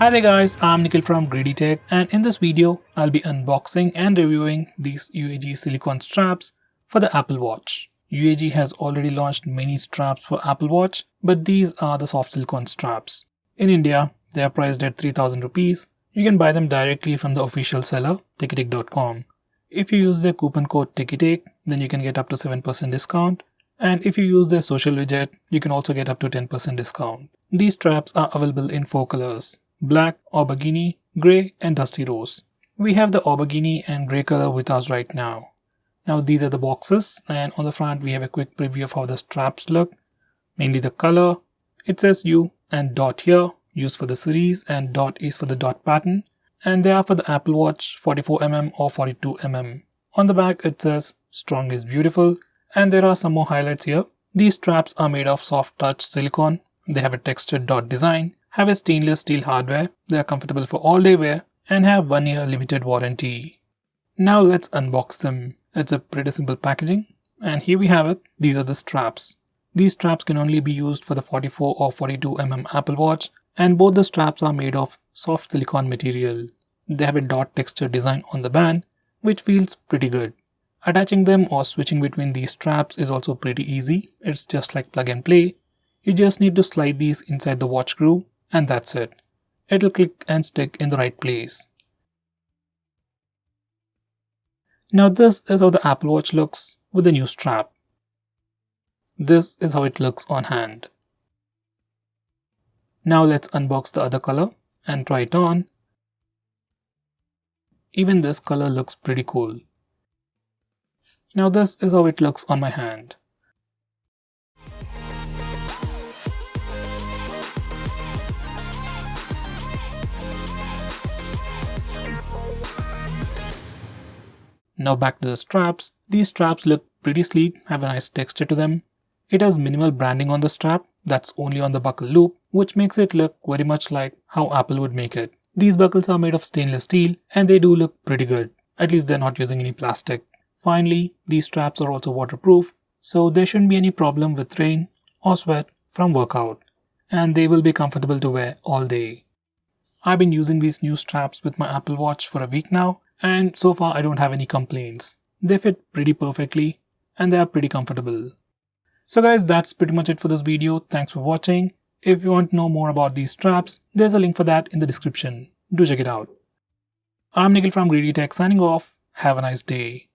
Hi there guys, I'm Nikhil from GreedyTech, and in this video I'll be unboxing and reviewing these UAG silicone straps for the Apple Watch. UAG has already launched many straps for Apple Watch, but these are the soft silicone straps. In India, they are priced at 3000 rupees. You can buy them directly from the official seller, ticketek.com. If you use their coupon code ticketek, then you can get up to 7% discount. And if you use their social widget, you can also get up to 10% discount. These straps are available in 4 colors: black, aubergine, grey and dusty rose. We have the aubergine and grey color with us right now. Now these are the boxes, and on the front we have a quick preview of how the straps look. Mainly the color. It says U and dot here, used for the series, and dot is for the dot pattern. And they are for the Apple Watch 44mm or 42mm. On the back it says strong is beautiful, and there are some more highlights here. These straps are made of soft touch silicone. They have a textured dot design, have a stainless steel hardware, they are comfortable for all day wear, and have 1 year limited warranty. Now let's unbox them. It's a pretty simple packaging, and here we have it. These are the straps. These straps can only be used for the 44 or 42mm Apple Watch, and both the straps are made of soft silicone material. They have a dot texture design on the band, which feels pretty good. Attaching them or switching between these straps is also pretty easy. It's just like plug and play. You just need to slide these inside the watch groove, and that's it. It'll click and stick in the right place. Now this is how the Apple Watch looks with the new strap. This is how it looks on hand. Now let's unbox the other color and try it on. Even this color looks pretty cool. Now this is how it looks on my hand. Now back to the straps. These straps look pretty sleek, have a nice texture to them. It has minimal branding on the strap, that's only on the buckle loop, which makes it look very much like how Apple would make it. These buckles are made of stainless steel, and they do look pretty good. At least they're not using any plastic. Finally, these straps are also waterproof, so there shouldn't be any problem with rain or sweat from workout. And they will be comfortable to wear all day. I've been using these new straps with my Apple Watch for a week now, and so far I don't have any complaints. They fit pretty perfectly and they are pretty comfortable. So guys, that's pretty much it for this video. Thanks for watching. If you want to know more about these straps, there's a link for that in the description. Do check it out. I'm Nikhil from GreedyTech signing off. Have a nice day.